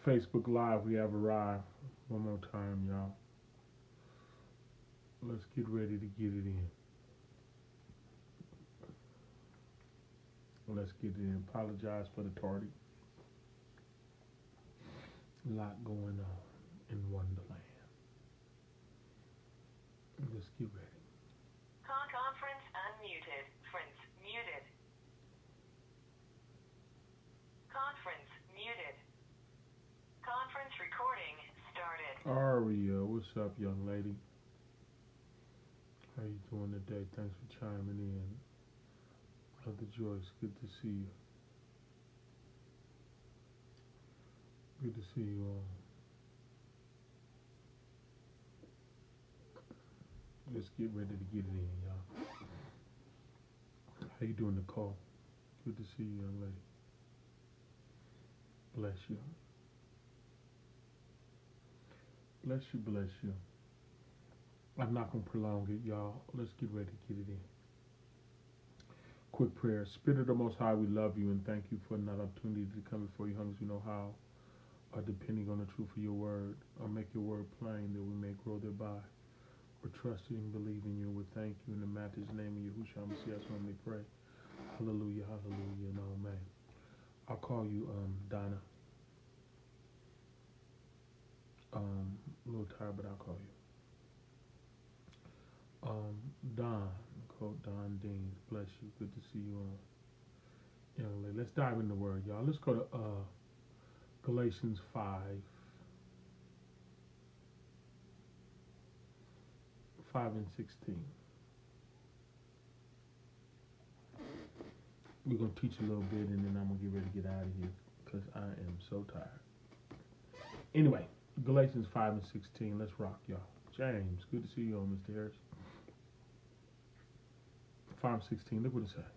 Facebook Live, we have arrived. One more time, y'all. Let's get ready to get it in. Let's get it in. Apologize for the tardy. A lot going on in Wonderland. Let's get ready. Conference unmuted. Friends muted. Conference muted. Conference recording started. Aria, what's up, young lady? How you doing today? Thanks for chiming in. Brother Joyce, good to see you. Good to see you all. Let's get ready to get it in, y'all. How you doing, Nicole? Good to see you, young lady. Bless you. Bless you, bless you. I'm not going to prolong it, y'all. Let's get ready to get it in. Quick prayer. Spirit of the Most High, we love you and thank you for another opportunity to come before you, hungry you know how, depending on the truth of your word, or make your word plain that we may grow thereby. We're trusting and believing you. We thank you in the matchless name of Yahudah. That's when we pray. Hallelujah, hallelujah, and amen. I'll call you Donna. A little tired, but I'll call you. Don, quote Don Dean. Bless you. Good to see you on. Young lady. Let's dive in the word, y'all. Let's go to Galatians 5:16. We're going to teach a little bit and then I'm going to get ready to get out of here because I am so tired. Anyway, Galatians 5:16. Let's rock, y'all. James, good to see you on, Mr. Harris. 5:16. Look what it says.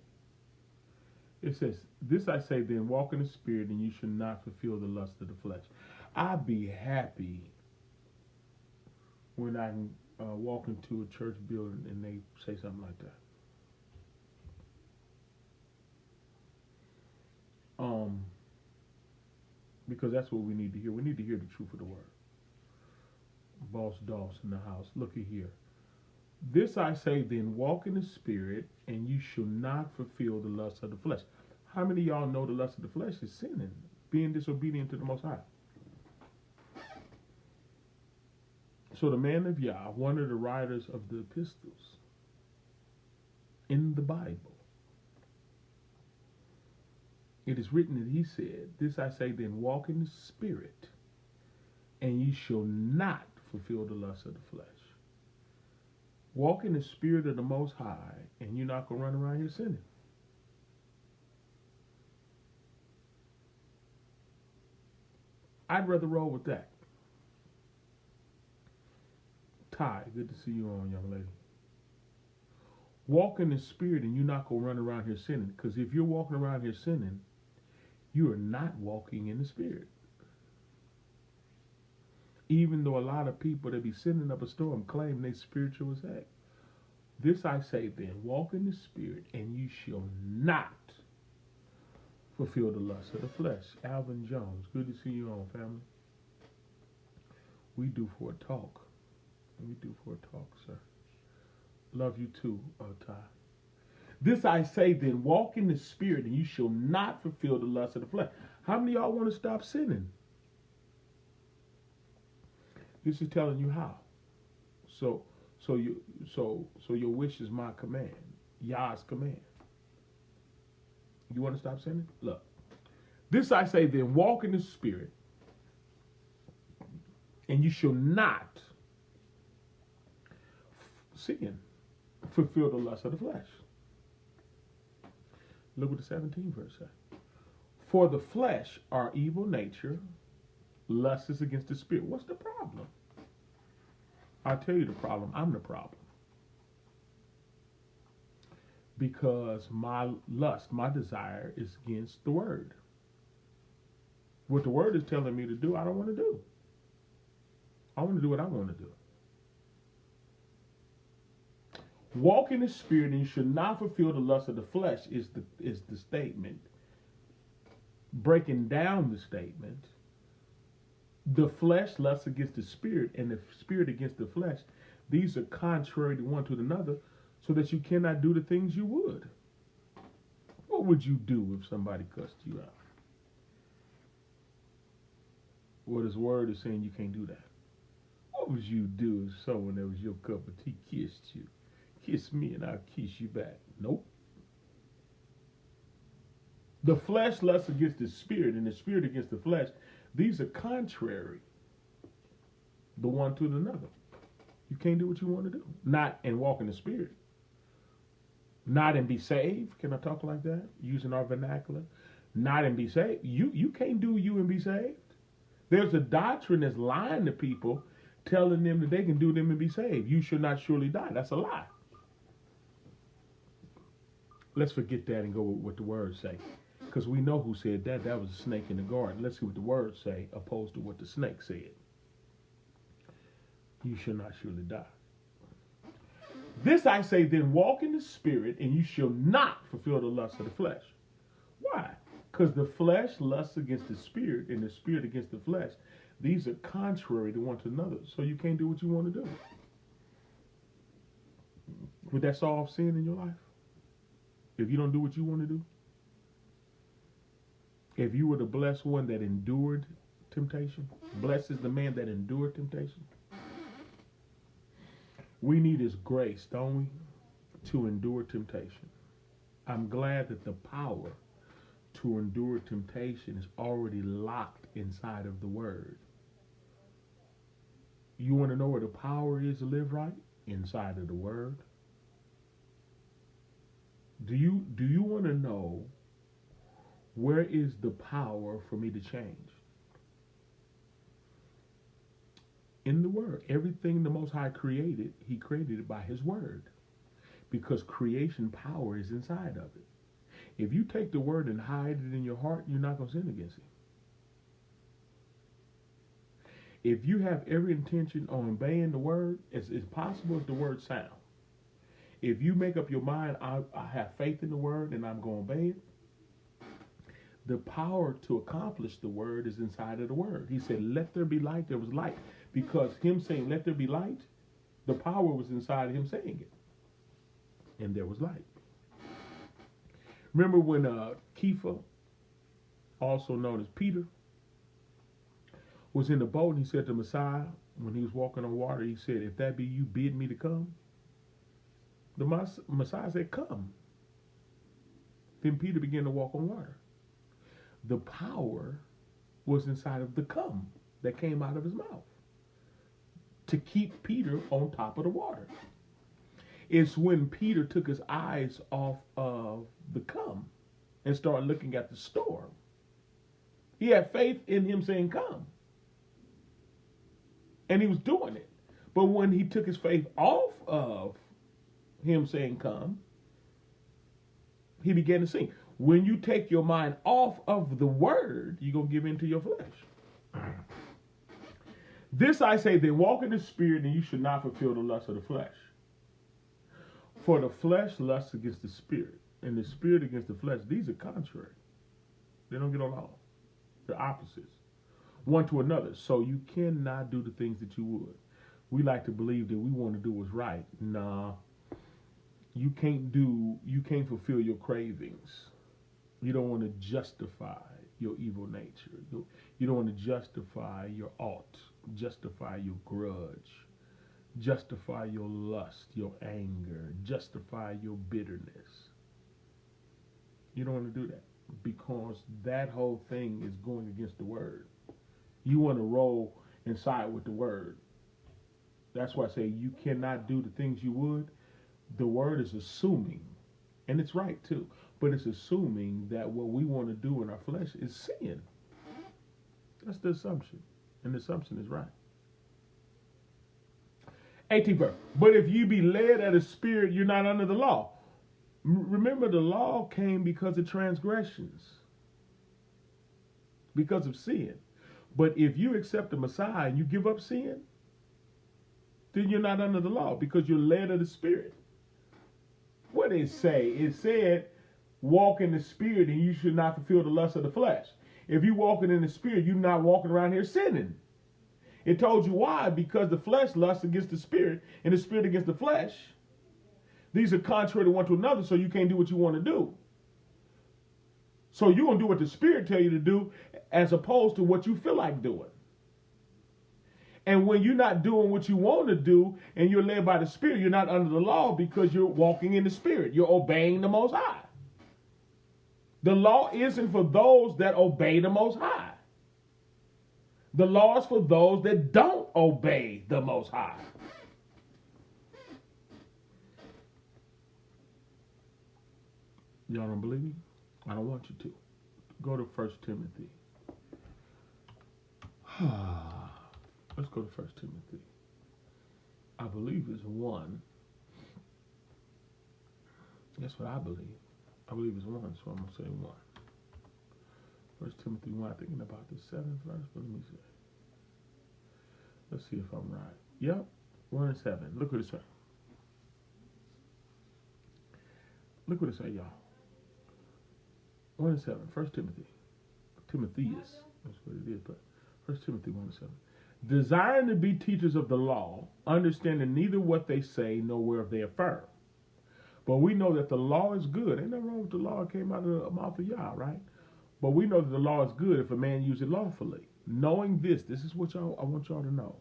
It says, "This I say then, walk in the Spirit, and you should not fulfill the lust of the flesh." I'd be happy when I can walk into a church building and they say something like that. Because that's what we need to hear. We need to hear the truth of the word. Boss Doss in the house. Looky here. "This I say then, walk in the Spirit, and you shall not fulfill the lust of the flesh." How many of y'all know the lust of the flesh is sinning, being disobedient to the Most High? So the man of Yah, one of the writers of the epistles in the Bible, it is written that he said, "This I say then, walk in the Spirit, and ye shall not fulfill the lust of the flesh." Walk in the Spirit of the Most High, and you're not going to run around here sinning. I'd rather roll with that. Ty, good to see you on, young lady. Walk in the Spirit, and you're not going to run around here sinning. Because if you're walking around here sinning, you are not walking in the Spirit. Even though a lot of people that be sinning up a storm claim they spiritual as heck. "This I say then, walk in the Spirit, and you shall not fulfill the lust of the flesh." Alvin Jones, good to see you on, family. We do for a talk. We do for a talk, sir. Love you too, Ty. "This I say then, walk in the Spirit, and you shall not fulfill the lust of the flesh." How many of y'all want to stop sinning? This is telling you how. So your wish is my command, Yah's command. You want to stop sinning? Look. "This I say then, walk in the Spirit, and you shall not fulfill the lust of the flesh." Look what the 17th verse says. "For the flesh are evil nature, lust is against the Spirit." What's the problem? I'll tell you the problem. I'm the problem. Because my lust, my desire is against the word. What the word is telling me to do, I don't want to do. I want to do what I want to do. "Walk in the Spirit, and you should not fulfill the lust of the flesh" is the statement. Breaking down the statement, The flesh lusts against the spirit, and the spirit against the flesh. These are contrary to one to another, so that you cannot do the things you would. What would you do if somebody cussed you out? Well, his word is saying you can't do that. What would you do if someone that was your cup of tea kissed you? Kiss me and I'll kiss you back. Nope. The flesh lusts against the spirit, and the spirit against the flesh. These are contrary the one to another. You can't do what you want to do. Not and walk in the spirit. Not and be saved. Can I talk like that? Using our vernacular. Not and be saved. You can't do you and be saved. There's a doctrine that's lying to people, telling them that they can do them and be saved. You should not surely die. That's a lie. Let's forget that and go with what the words say. Because we know who said that. That was a snake in the garden. Let's see what the words say opposed to what the snake said. You shall not surely die. This I say, then walk in the spirit, and you shall not fulfill the lust of the flesh. Why? Because the flesh lusts against the spirit, and the spirit against the flesh. These are contrary to one to another, so you can't do what you want to do. Would that solve sin in your life? If you don't do what you want to do? If you were the blessed one that endured temptation, blessed is the man that endured temptation. We need his grace, don't we, to endure temptation. I'm glad that the power to endure temptation is already locked inside of the word. You want to know where the power is to live right? Inside of the word. Do you want to know where is the power for me to change? In the word. Everything the Most High created, he created it by his word. Because creation power is inside of it. If you take the word and hide it in your heart, you're not going to sin against it. If you have every intention on obeying the word, it's possible if the word sound. If you make up your mind, I have faith in the word and I'm going to obey it, the power to accomplish the word is inside of the word. He said, let there be light. There was light. Because him saying, let there be light, the power was inside of him saying it. And there was light. Remember when Kepha, also known as Peter, was in the boat and he said to Messiah, when he was walking on water, he said, if that be you, bid me to come. The Messiah said, come. Then Peter began to walk on water. The power was inside of the come that came out of his mouth to keep Peter on top of the water. It's when Peter took his eyes off of the come and started looking at the storm. He had faith in him saying come. And he was doing it. But when he took his faith off of him saying come, he began to sink. When you take your mind off of the word, you're going to give in to your flesh. This I say, then walk in the spirit, and you should not fulfill the lust of the flesh. For the flesh lusts against the spirit, and the spirit against the flesh. These are contrary. They don't get along. They're opposites, one to another. So you cannot do the things that you would. We like to believe that we want to do what's right. Nah. You can't fulfill your cravings. You don't want to justify your evil nature. You don't want to justify your ought, justify your grudge, justify your lust, your anger, justify your bitterness. You don't want to do that because that whole thing is going against the word. You want to roll and side with the word. That's why I say you cannot do the things you would. The word is assuming, and it's right too, but it's assuming that what we want to do in our flesh is sin. That's the assumption, and the assumption is right. 18th verse. But if you be led of the Spirit, you're not under the law. Remember, the law came because of transgressions, because of sin. But if you accept the Messiah and you give up sin, then you're not under the law because you're led of the Spirit. What did it say? It said, walk in the Spirit and you should not fulfill the lust of the flesh. If you're walking in the Spirit, you're not walking around here sinning. It told you why, because the flesh lusts against the spirit and the spirit against the flesh. These are contrary to one to another, so you can't do what you want to do. So you're going to do what the spirit tell you to do as opposed to what you feel like doing. And when you're not doing what you want to do and you're led by the spirit, you're not under the law because you're walking in the spirit. You're obeying the Most High. The law isn't for those that obey the Most High. The law is for those that don't obey the Most High. Y'all don't believe me? I don't want you to. Go to 1 Timothy. Let's go to 1 Timothy. I believe it's 1. That's what I believe. I believe it's 1, so I'm going to say 1. 1 Timothy 1, I'm thinking about the 7th verse, but let me see. Let's see if I'm right. Yep, 1 and 7. Look what it says. Look what it says, y'all. 1 and 7. 1 Timothy. Timotheus. That's what it is, but 1 Timothy 1 and 7. Desiring to be teachers of the law, understanding neither what they say nor whereof they affirm. But we know that the law is good. Ain't nothing wrong with the law. It came out of the mouth of Yah, right? But we know that the law is good if a man use it lawfully. Knowing this is what I want y'all to know.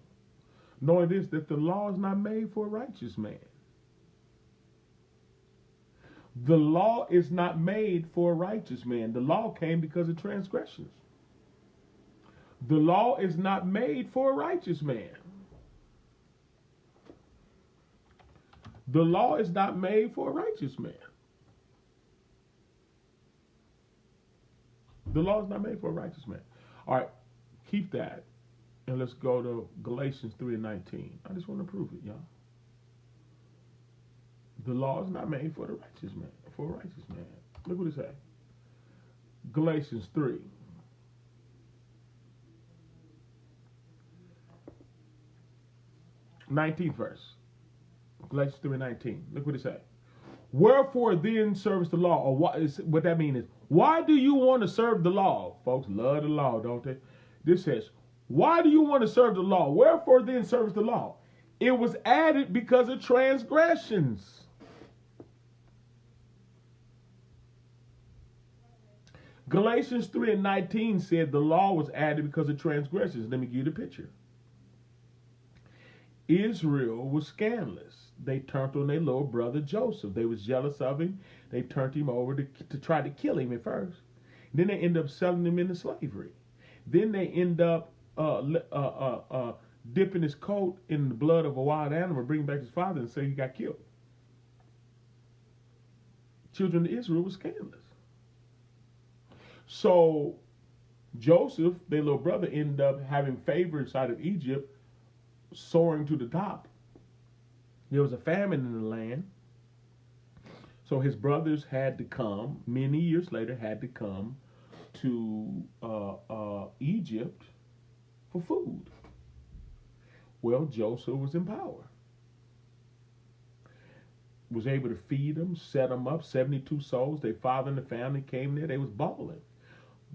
Knowing this, that the law is not made for a righteous man. The law is not made for a righteous man. The law came because of transgressions. The law is not made for a righteous man. The law is not made for a righteous man. The law is not made for a righteous man. All right, keep that. And let's go to Galatians 3 and 19. I just want to prove it, y'all. The law is not made for the righteous man. For a righteous man. Look what it says. Galatians 3. Nineteenth verse. Galatians 3:19. Look what it says. Wherefore then serves the law? Or what that means is, why do you want to serve the law? Folks love the law, don't they? This says, why do you want to serve the law? Wherefore then serves the law? It was added because of transgressions. Galatians 3 and 19 said the law was added because of transgressions. Let me give you the picture. Israel was scandalous. They turned on their little brother Joseph. They was jealous of him. They turned him over to try to kill him at first. Then they end up selling him into slavery. Then they end up dipping his coat in the blood of a wild animal, bringing back his father and say he got killed. Children of Israel were scandalous. So Joseph, their little brother, ended up having favor inside of Egypt, soaring to the top. There was a famine in the land. So his brothers had to come, many years later, had to come to Egypt for food. Well, Joseph was in power. Was able to feed them, set them up, 72 souls. Their father and the family came there. They was balling.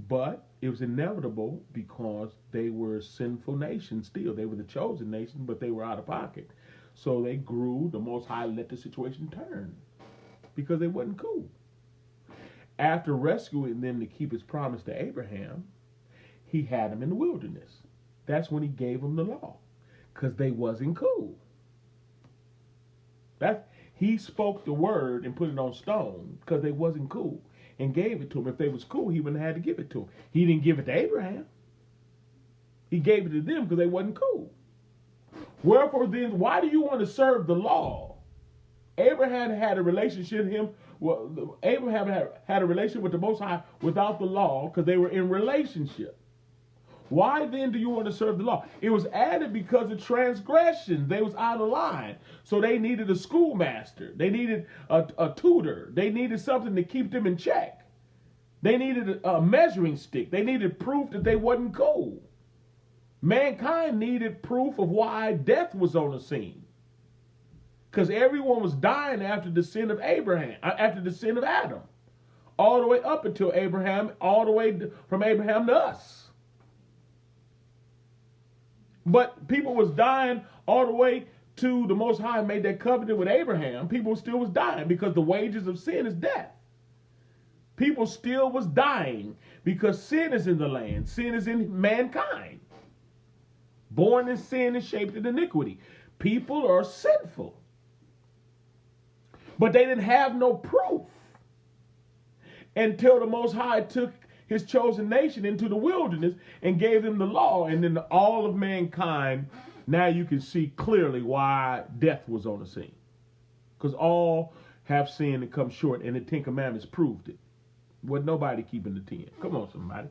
But it was inevitable because they were a sinful nation still. They were the chosen nation, but they were out of pocket. So they grew. The Most High let the situation turn because they wasn't cool. After rescuing them to keep his promise to Abraham, he had them in the wilderness. That's when he gave them the law because they wasn't cool. He spoke the word and put it on stone because they wasn't cool and gave it to them. If they was cool, he wouldn't have had to give it to them. He didn't give it to Abraham. He gave it to them because they wasn't cool. Wherefore then, why do you want to serve the law? Abraham had a relationship Abraham had a relationship with the Most High without the law because they were in relationship. Why then do you want to serve the law? It was added because of transgression. They was out of line. So they needed a schoolmaster. They needed a tutor. They needed something to keep them in check. They needed a measuring stick. They needed proof that they wasn't cool. Mankind needed proof of why death was on the scene. Because everyone was dying after the sin of Abraham, after the sin of Adam. All the way up until Abraham, all the way from Abraham to us. But people was dying all the way to the Most High made that covenant with Abraham. People still was dying because the wages of sin is death. People still was dying because sin is in the land. Sin is in mankind. Born in sin and shaped in iniquity. People are sinful. But they didn't have no proof until the Most High took his chosen nation into the wilderness and gave them the law. And then all of mankind, now you can see clearly why death was on the scene. Because all have sinned and come short, and the Ten Commandments proved it. Wasn't nobody keeping the 10. Come on, somebody.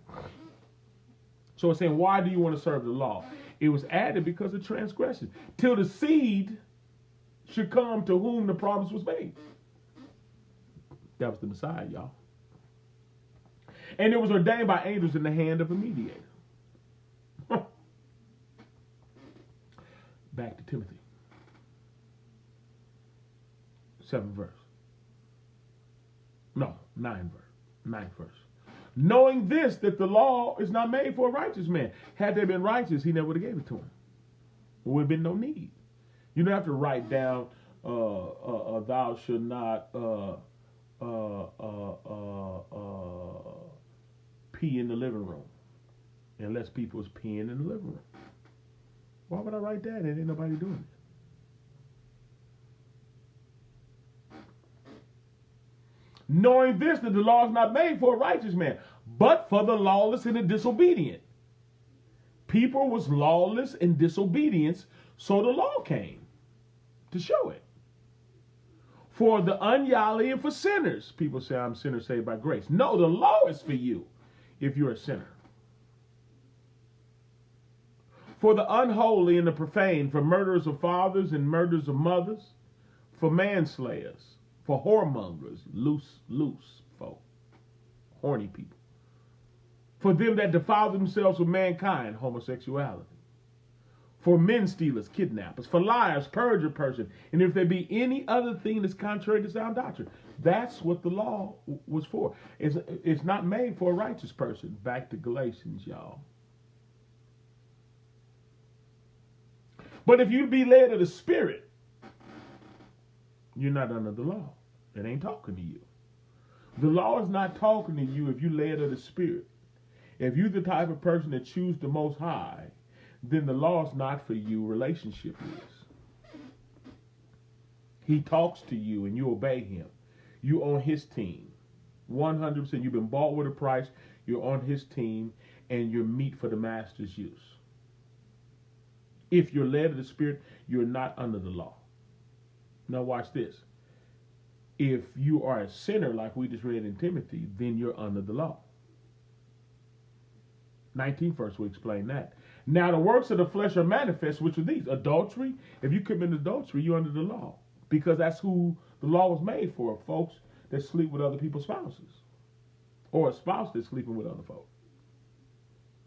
So it's saying, why do you want to serve the law? It was added because of transgression. Till the seed should come to whom the promise was made. That was the Messiah, y'all. And it was ordained by angels in the hand of a mediator. Back to Timothy. 7th verse. No, 9th verse. 9th verse. Knowing this, that the law is not made for a righteous man. Had they been righteous, he never would have gave it to him. There would have been no need. You don't have to write down, thou should not pee in the living room. Unless people was peeing in the living room. Why would I write that? Ain't nobody doing it. Knowing this, that the law is not made for a righteous man, but for the lawless and the disobedient. People was lawless and disobedience, so the law came to show it. For the ungodly and for sinners. People say, I'm a sinner saved by grace. No, the law is for you if you're a sinner. For the unholy and the profane, for murderers of fathers and murderers of mothers, for manslayers, for whoremongers, loose folk, horny people. For them that defile themselves with mankind, homosexuality. For men stealers, kidnappers, for liars, perjured person, and if there be any other thing that's contrary to sound doctrine. That's what the law was for. It's not made for a righteous person. Back to Galatians, y'all. But if you be led of the Spirit, you're not under the law. It ain't talking to you. The law is not talking to you if you led of the Spirit. If you're the type of person that choose the Most High, then the law is not for you. Relationship is. He talks to you and you obey him. You on his team. 100%. You've been bought with a price. You're on his team and you're meat for the master's use. If you're led of the Spirit, you're not under the law. Now watch this. If you are a sinner, like we just read in Timothy, then you're under the law. 19th verse will explain that. Now the works of the flesh are manifest, which are these. Adultery. If you commit adultery, you're under the law. Because that's who the law was made for. Folks that sleep with other people's spouses. Or a spouse that's sleeping with other folks.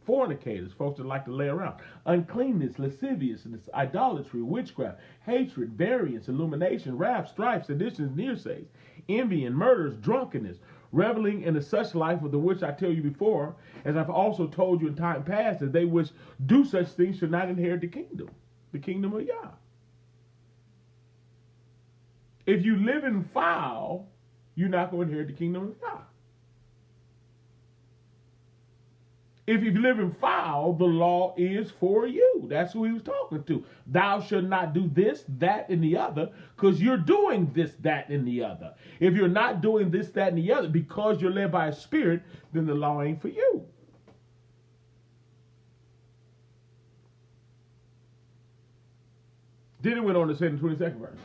Fornicators, folks that like to lay around. Uncleanness, lasciviousness, idolatry, witchcraft, hatred, variance, illumination, wrath, strife, seditions, nearsays, envy and murders, drunkenness, reveling in the such life of the which I tell you before, as I've also told you in time past, that they which do such things should not inherit the kingdom of Yah. If you live in foul, you're not going to inherit the kingdom of Yah. If you live in foul, the law is for you. That's who he was talking to. Thou shalt not do this, that, and the other, because you're doing this, that, and the other. If you're not doing this, that, and the other, because you're led by a spirit, then the law ain't for you. Then it went on to say in the 22nd verse.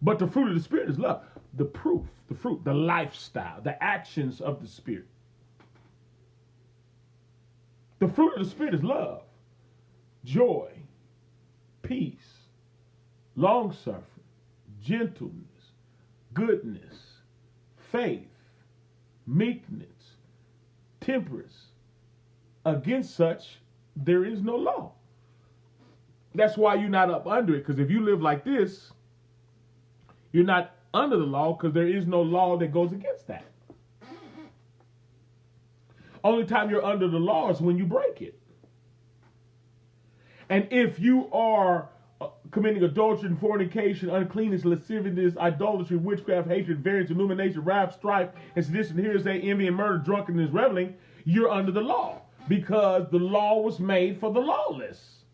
But the fruit of the Spirit is love. The proof, the fruit, the lifestyle, the actions of the Spirit. The fruit of the Spirit is love, joy, peace, long-suffering, gentleness, goodness, faith, meekness, temperance. Against such, there is no law. That's why you're not up under it, because if you live like this, you're not under the law, because there is no law that goes against that. Only time you're under the law is when you break it. And if you are committing adultery and fornication, uncleanness, lasciviousness, idolatry, witchcraft, hatred, variance, illumination, wrath, strife, and sedition, hearsay, envy, and murder, drunkenness, reveling, you're under the law. Because the law was made for the lawless,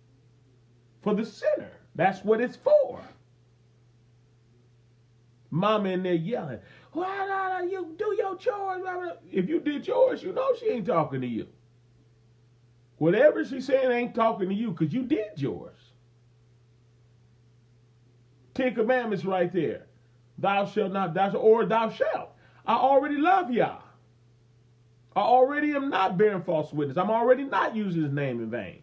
for the sinner. That's what it's for. Mama in there yelling, "Why you do your chores?" If you did yours, you know she ain't talking to you. Whatever she's saying ain't talking to you because you did yours. 10 Commandments right there. Thou shalt not, thou shalt. I already love y'all. I already am not bearing false witness. I'm already not using his name in vain.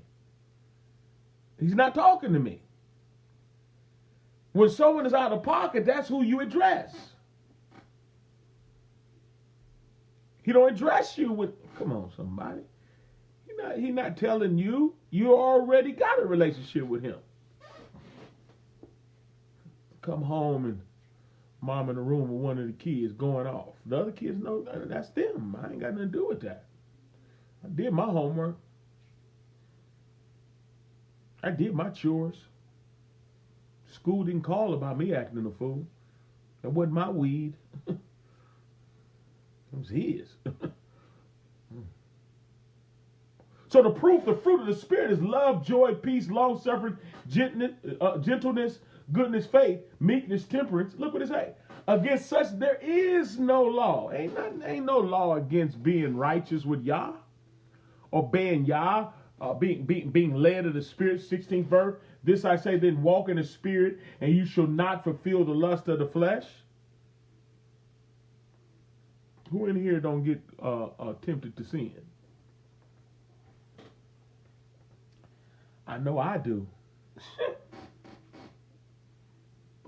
He's not talking to me. When someone is out of pocket, that's who you address. He don't address you with, come on, somebody. He's not telling you. You already got a relationship with him. Come home and mom in the room with one of the kids going off. The other kids know that's them. I ain't got nothing to do with that. I did my homework. I did my chores. School didn't call about me acting a fool. That wasn't my weed. It was his. So the fruit of the Spirit is love, joy, peace, long-suffering, gentleness, goodness, faith, meekness, temperance. Look what it say. Against such there is no law. Ain't no law against being righteous with Yah, obeying Yah, being led of the Spirit. 16th verse. This I say, then walk in the Spirit, and you shall not fulfill the lust of the flesh. Who in here don't get tempted to sin? I know I do.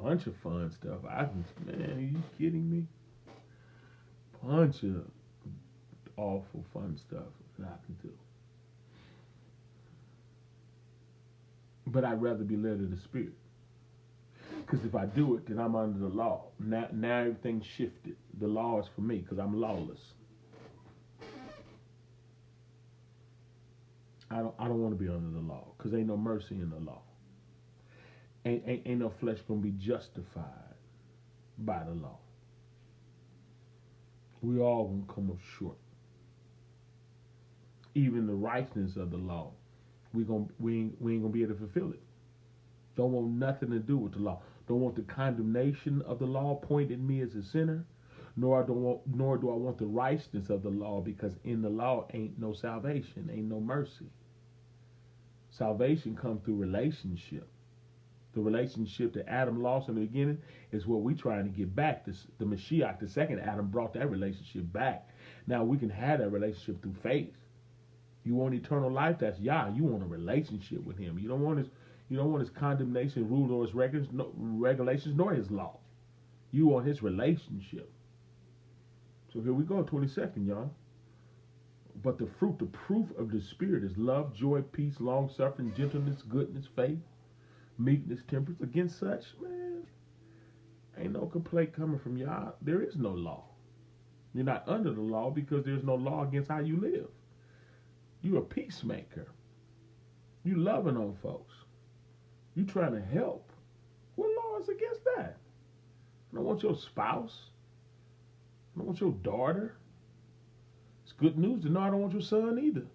Bunch of fun stuff. Man, are you kidding me? Bunch of awful fun stuff that I can do. But I'd rather be led of the Spirit. Because if I do it, then I'm under the law. Now everything's shifted. The law is for me because I'm lawless. I don't want to be under the law because ain't no mercy in the law. Ain't no flesh gonna be justified by the law. We all gonna come up short. Even the righteousness of the law, we ain't gonna be able to fulfill it. Don't want nothing to do with the law. Don't want the condemnation of the law pointing me as a sinner, nor do I want the righteousness of the law, because in the law ain't no salvation, ain't no mercy. Salvation comes through relationship. The relationship that Adam lost in the beginning is what we're trying to get back. The Mashiach, the second Adam, brought that relationship back. Now we can have that relationship through faith. You want eternal life? That's Yah. You want a relationship with Him. You don't want His condemnation, rule, or His regulations, nor His law. You want His relationship. So here we go, 22nd, y'all. But the proof of the Spirit is love, joy, peace, long-suffering, gentleness, goodness, faith, meekness, temperance. Against such, man, ain't no complaint coming from y'all. There is no law. You're not under the law because there's no law against how you live. You're a peacemaker. You loving on folks. You trying to help. What law is against that? I don't want your spouse. I don't want your daughter. It's good news to know I don't want your son either.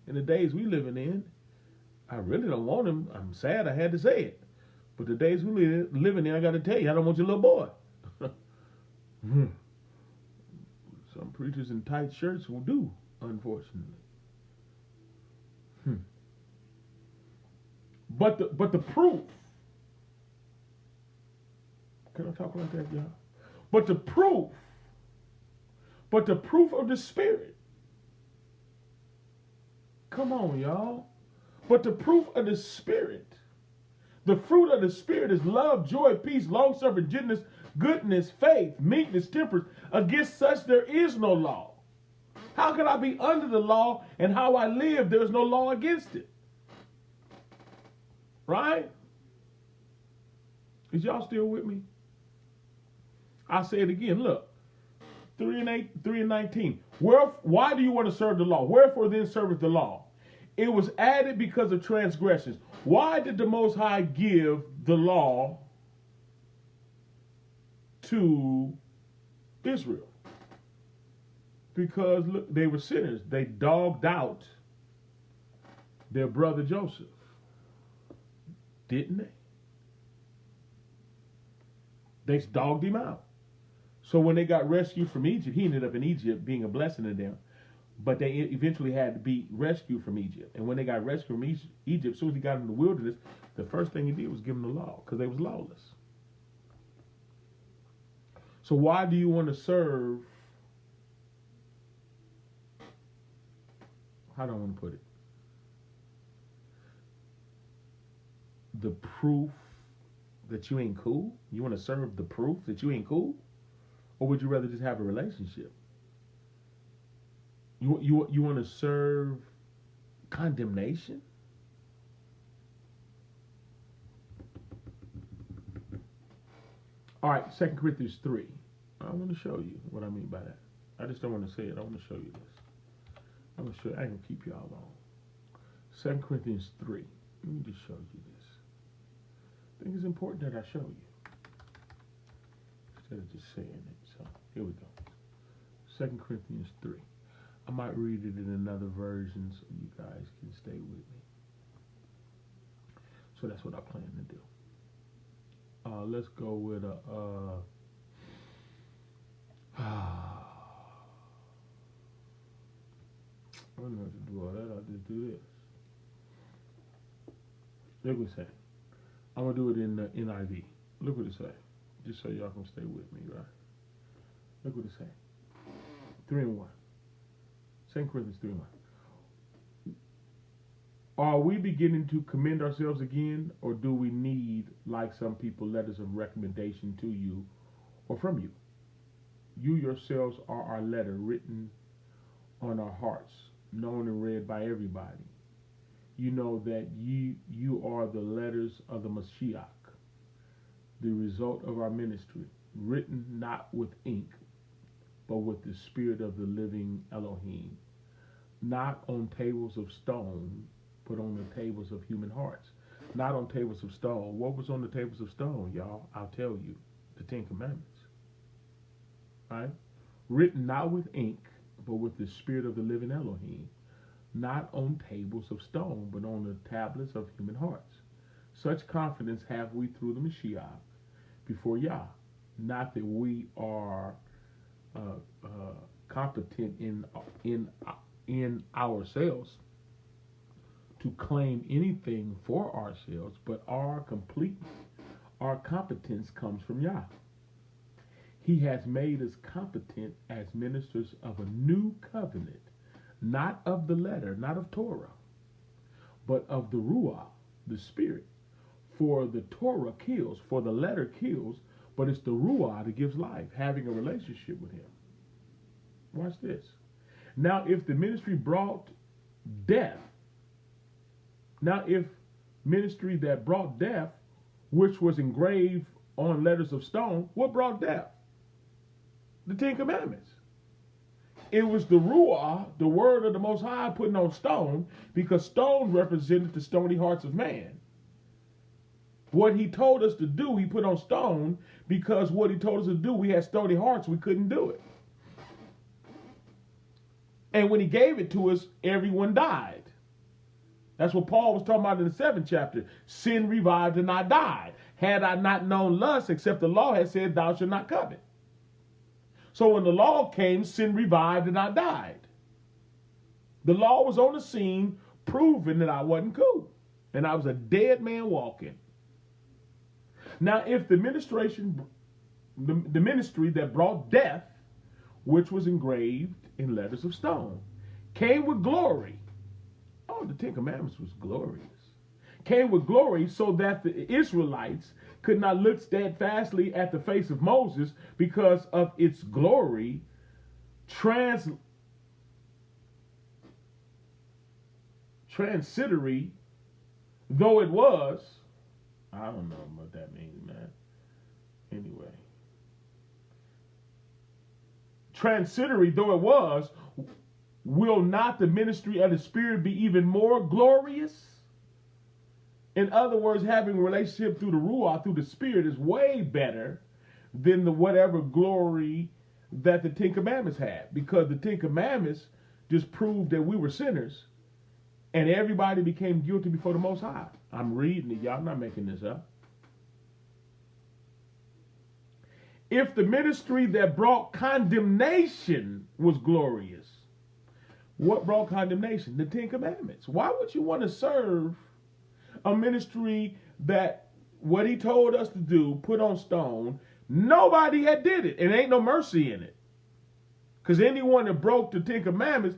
In the days we living in, I really don't want him. I'm sad I had to say it. But the days we living in, I got to tell you, I don't want your little boy. Some preachers in tight shirts will do, unfortunately. But the proof. Can I talk like that, y'all? But the proof of the Spirit. Come on, y'all. But the proof of the Spirit. The fruit of the Spirit is love, joy, peace, long-suffering, gentleness, goodness, faith, meekness, temperance. Against such there is no law. How can I be under the law and how I live, there's no law against it? Right? Is y'all still with me? I'll say it again. Look. 3 and 19. Why do you want to serve the law? Wherefore then serveth the law? It was added because of transgressions. Why did the Most High give the law to Israel? Because look, they were sinners. They dogged out their brother Joseph, didn't they? They dogged him out. So when they got rescued from Egypt, he ended up in Egypt being a blessing to them. But they eventually had to be rescued from Egypt. And when they got rescued from Egypt, as soon as he got in the wilderness, the first thing he did was give them the law, because they was lawless. So why do you want to serve? How do I want to put it? The proof that you ain't cool? You want to serve the proof that you ain't cool? Or would you rather just have a relationship? You want to serve condemnation? All right, 2 Corinthians 3. I want to show you what I mean by that. I just don't want to say it. I want to show you this. I'm going to show you. I ain't going to keep y'all long. 2 Corinthians 3. Let me just show you this. I think it's important that I show you, instead of just saying it. So, here we go. 2 Corinthians 3. I might read it in another version so you guys can stay with me. So that's what I plan to do. Let's go with I don't know how to do all that. I'll just do this. Look what it say. I'm going to do it in the NIV. Look what it say. Just so y'all can stay with me, right? Look what it say. 3-1. 2 Corinthians 3:1. Are we beginning to commend ourselves again, or do we need, like some people, letters of recommendation to you or from you? You yourselves are our letter, written on our hearts, known and read by everybody. You know that you are the letters of the Mashiach, the result of our ministry, written not with ink, but with the Spirit of the living Elohim, not on tables of stone, but on the tables of human hearts. Not on tables of stone. What was on the tables of stone, y'all? I'll tell you. The 10 Commandments. Right? Written not with ink, but with the Spirit of the living Elohim, not on tables of stone, but on the tablets of human hearts. Such confidence have we through the Mashiach before Yah. Not that we are competent in ourselves to claim anything for ourselves, but our competence comes from Yah. He has made us competent as ministers of a new covenant, not of the letter, not of Torah, but of the Ruah, the Spirit. For the Torah kills, for the letter kills, but it's the Ruah that gives life, having a relationship with Him. Watch this. Now, if the ministry brought death, if ministry that brought death, which was engraved on letters of stone, what brought death? The 10 Commandments. It was the Ruah, the word of the Most High, putting on stone, because stone represented the stony hearts of man. What He told us to do, He put on stone, because what He told us to do, we had stony hearts, we couldn't do it. And when He gave it to us, everyone died. That's what Paul was talking about in the 7th chapter. Sin revived and I died. Had I not known lust, except the law had said, thou shalt not covet. So when the law came, sin revived and I died. The law was on the scene, proving that I wasn't cool. And I was a dead man walking. Now, if the ministry that brought death, which was engraved in letters of stone, came with glory. Oh, the 10 Commandments was glorious. Came with glory so that the Israelites could not look steadfastly at the face of Moses because of its glory, transitory though it was. I don't know what that means, man. Anyway. Transitory though it was, will not the ministry of the Spirit be even more glorious? In other words, having a relationship through the Ruah, through the Spirit, is way better than the whatever glory that the Ten Commandments had. Because the Ten Commandments just proved that we were sinners and everybody became guilty before the Most High. I'm reading it, y'all. I'm not making this up. If the ministry that brought condemnation was glorious, what brought condemnation? The Ten Commandments. Why would you want to serve a ministry that what he told us to do, put on stone, nobody had did it, and ain't no mercy in it? Because anyone that broke the Ten Commandments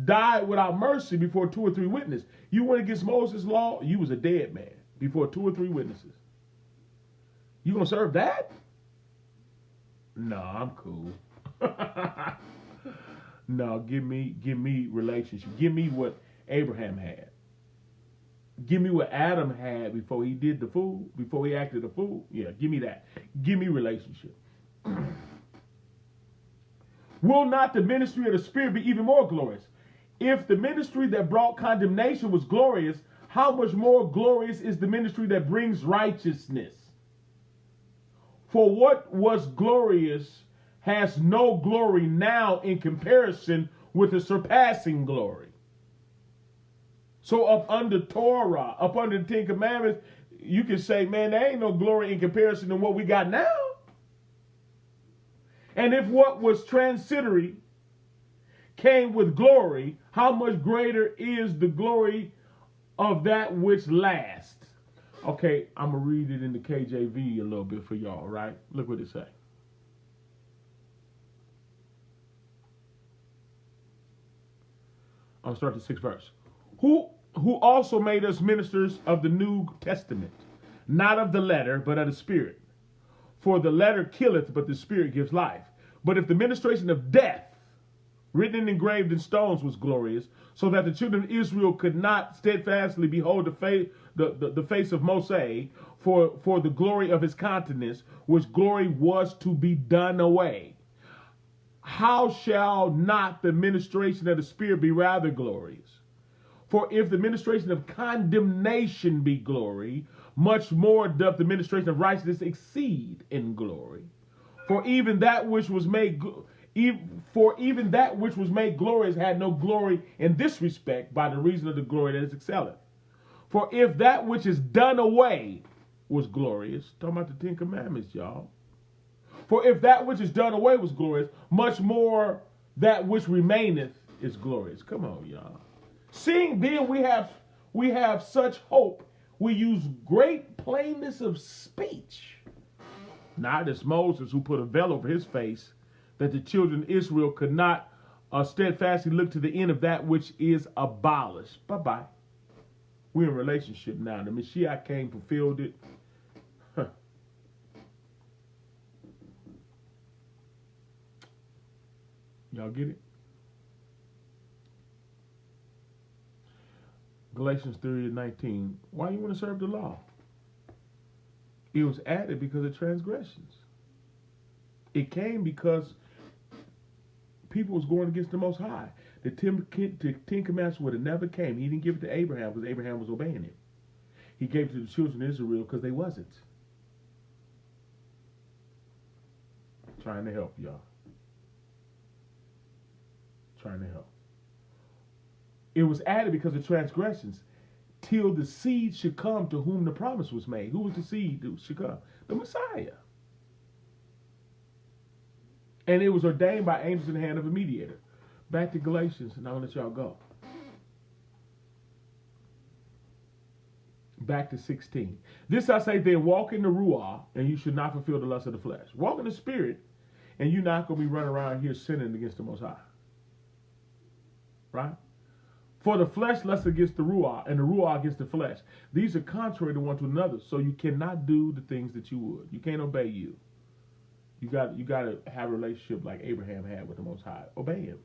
died without mercy before 2 or 3 witnesses. You went against Moses' law, you was a dead man before 2 or 3 witnesses. You gonna serve that? No, I'm cool. No, give me relationship. Give me what Abraham had. Give me what Adam had before he did the fool, before he acted a fool. Yeah, give me that. Give me relationship. Will not the ministry of the Spirit be even more glorious? If the ministry that brought condemnation was glorious, how much more glorious is the ministry that brings righteousness? For what was glorious has no glory now in comparison with the surpassing glory. So up under Torah, up under the Ten Commandments, you can say, man, there ain't no glory in comparison to what we got now. And if what was transitory came with glory, how much greater is the glory of that which lasts? Okay, I'm going to read it in the KJV a little bit for y'all, right? Look what it say. I'll start the 6th verse. Who also made us ministers of the New Testament, not of the letter, but of the Spirit. For the letter killeth, but the Spirit gives life. But if the ministration of death, written and engraved in stones, was glorious, so that the children of Israel could not steadfastly behold the face of Moses, for the glory of his countenance, which glory was to be done away, how shall not the ministration of the Spirit be rather glorious? For if the ministration of condemnation be glory, much more doth the ministration of righteousness exceed in glory. For even that which was made glorious had no glory in this respect, by the reason of the glory that is excelleth. For if that which is done away was glorious, talking about the Ten Commandments, y'all. For if that which is done away was glorious, much more that which remaineth is glorious. Come on, y'all. Seeing then we have such hope, we use great plainness of speech. Not as Moses, who put a veil over his face, that the children of Israel could not steadfastly look to the end of that which is abolished. Bye-bye. We're in a relationship now. The Mashiach came, fulfilled it. Huh. Y'all get it? Galatians 3:19. Why you want to serve the law? It was added because of transgressions. It came because people was going against the Most High. The Ten Commandments would have never came. He didn't give it to Abraham because Abraham was obeying him. He gave it to the children of Israel because they wasn't. Trying to help y'all. Trying to help. It was added because of transgressions, till the seed should come to whom the promise was made. Who was the seed that should come? The Messiah. And it was ordained by angels in the hand of a mediator. Back to Galatians, and I'll let y'all go. Back to 16. This I say then, walk in the Ruah, and you should not fulfill the lust of the flesh. Walk in the Spirit, and you're not going to be running around here sinning against the Most High. Right? For the flesh lusts against the Ruah, and the Ruah against the flesh. These are contrary to one to another, so you cannot do the things that you would. You can't obey you. You got to have a relationship like Abraham had with the Most High. Obey him.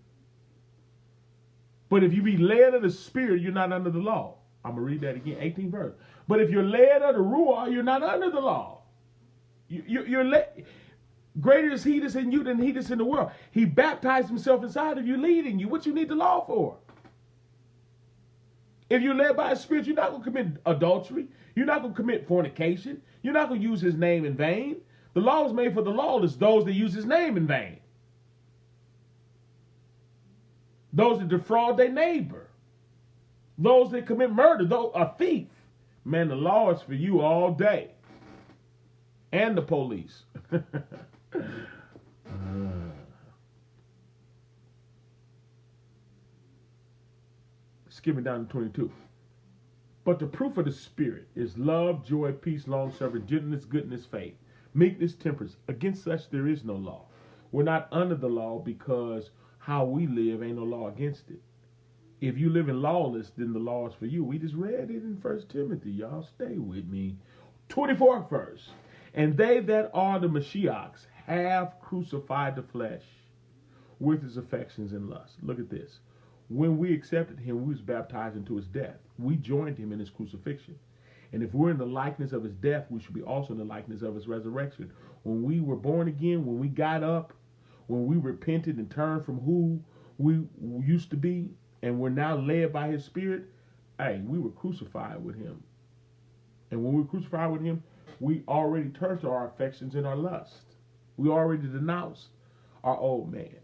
But if you be led of the Spirit, you're not under the law. I'm going to read that again, 18th verse. But if you're led of the Ruah, you're not under the law. You're led. Greater is he that's in you than he that's in the world. He baptized himself inside of you, leading you. What you need the law for? If you're led by his spirit, you're not going to commit adultery. You're not going to commit fornication. You're not going to use his name in vain. The law is made for the lawless, those that use his name in vain. Those that defraud their neighbor. Those that commit murder, those a thief. Man, the law is for you all day. And the police. Skipping down to 22. But the fruit of the Spirit is love, joy, peace, long-suffering, gentleness, goodness, faith, meekness, temperance. Against such there is no law. We're not under the law because how we live ain't no law against it. If you live in lawless, then the law is for you. We just read it in 1 Timothy. Y'all stay with me. 24th verse. And they that are the Mashiachs have crucified the flesh with its affections and lusts. Look at this. When we accepted him, we was baptized into his death. We joined him in his crucifixion. And if we're in the likeness of his death, we should be also in the likeness of his resurrection. When we were born again, when we got up, when we repented and turned from who we used to be, and we're now led by his spirit, hey, we were crucified with him. And when we were crucified with him, we already turned to our affections and our lust. We already denounced our old man.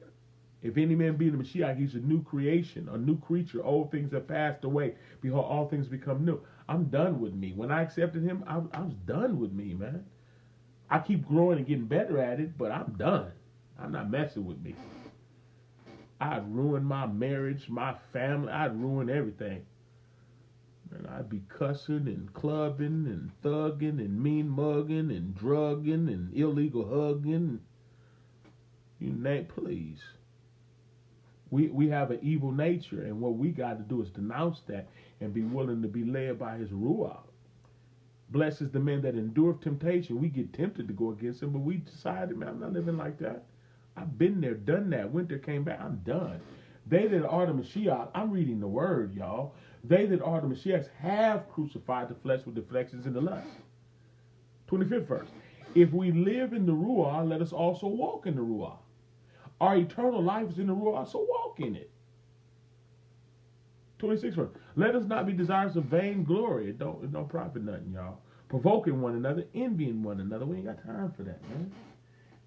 If any man be in the Mashiach, he's a new creation, a new creature. Old things have passed away. Behold, all things become new. I'm done with me. When I accepted him, I was done with me, man. I keep growing and getting better at it, but I'm done. I'm not messing with me. I'd ruin my marriage, my family. I'd ruin everything. And I'd be cussing and clubbing and thugging and mean mugging and drugging and illegal hugging. You name, please. We have an evil nature, and what we got to do is denounce that and be willing to be led by his Ruah. Blessed is the man that endureth temptation. We get tempted to go against him, but we decided, man, I'm not living like that. I've been there, done that. Winter came back. I'm done. They that are the Mashiach, I'm reading the word, y'all. They that are the Mashiachs have crucified the flesh with the affections and the lust. 25th verse. If we live in the Ruah, let us also walk in the Ruah. Our eternal life is in the Ruah, so walk in it. 26th verse. Let us not be desirous of vain glory. It don't profit nothing, y'all. Provoking one another, envying one another. We ain't got time for that, man.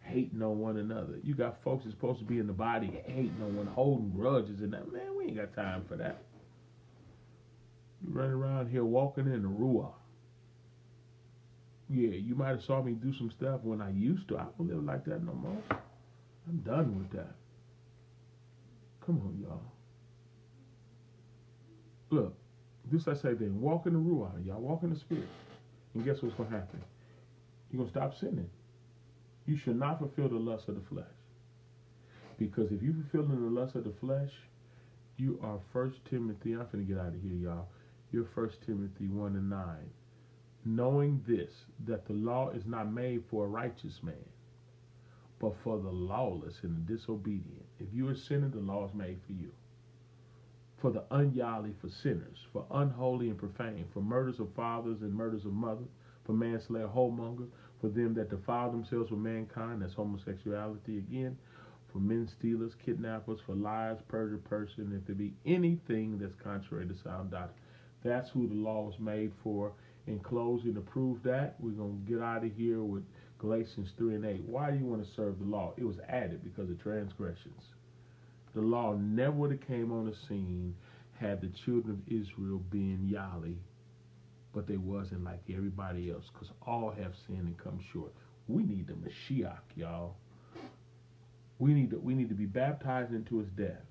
Hating on one another. You got folks that's supposed to be in the body hating on one, holding grudges and that. Man, we ain't got time for that. You running around here walking in the Ruah. Yeah, you might have saw me do some stuff when I used to. I don't live like that no more. I'm done with that. Come on, y'all. Look, this I say then, walk in the Ruah, y'all. Walk in the Spirit. And guess what's going to happen? You're going to stop sinning. You should not fulfill the lust of the flesh. Because if you fulfill the lust of the flesh, you are 1 Timothy, I'm finna get out of here, y'all. You're 1 Timothy 1:9. Knowing this, that the law is not made for a righteous man, but for the lawless and the disobedient. If you are a sinner, the law is made for you. For the ungodly, for sinners, for unholy and profane, for murders of fathers and murders of mothers, for manslayer, whoremonger, for them that defile themselves with mankind, that's homosexuality again, for men stealers, kidnappers, for liars, perjured person, if there be anything that's contrary to sound doctrine. That's who the law was made for. In closing, to prove that, we're going to get out of here with Galatians 3:8. Why do you want to serve the law? It was added because of transgressions. The law never would have came on the scene had the children of Israel been Yali, but they wasn't like everybody else, because all have sinned and come short. We need the Mashiach, y'all. We need to be baptized into his death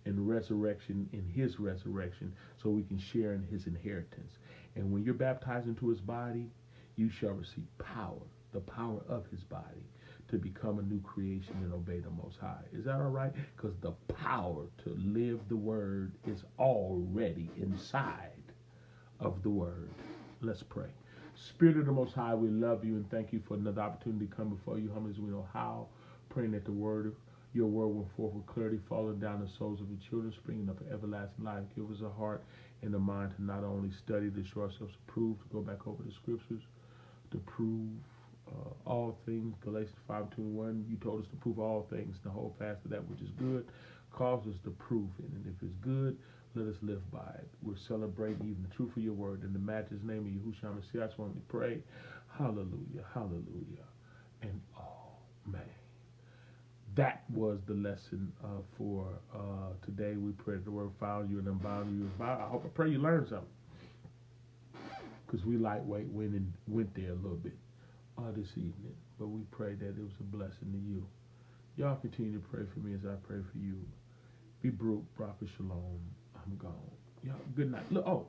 and resurrection, in his resurrection, so we can share in his inheritance. And when you're baptized into his body, you shall receive power, the power of his body, to become a new creation and obey the Most High. Is that all right? Because the power to live the word is already inside of the word. Let's pray. Spirit of the Most High, we love you and thank you for another opportunity to come before you, humble as we know how, praying that your word went forth with clarity, falling down the souls of your children, springing up an everlasting life. Give us a heart and a mind to not only study to show ourselves approved, to go back over the scriptures, to prove all things, Galatians 5:21. You told us to prove all things, to hold fast to that which is good. Cause us to prove it. And if it's good, let us live by it. We're celebrating even the truth of your word. In the matchless name of Yahushua Messiah, I just want to pray. Hallelujah, hallelujah. And oh, man. That was the lesson for today. We pray that the word found you and unbound you. I pray you learned something. Because we lightweight went there a little bit this evening. But we pray that it was a blessing to you. Y'all continue to pray for me as I pray for you. Be Baruch, Prophet Shalom. I'm gone. Y'all, good night. Look,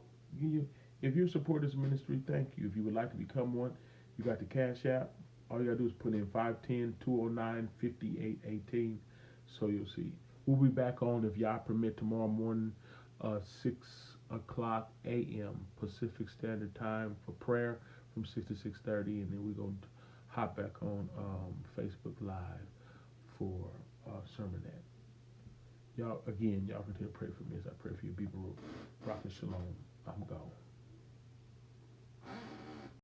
if you support this ministry, thank you. If you would like to become one, you got the Cash App. All you got to do is put in 510-209-5818. So you'll see. We'll be back on, if y'all permit, tomorrow morning, 6 o'clock a.m. Pacific Standard Time for prayer from 6 to 6:30. And then we're going to hop back on Facebook Live for sermonette. Y'all continue to pray for me as I pray for you. Be Baruch. Prophet Shalom. I'm gone.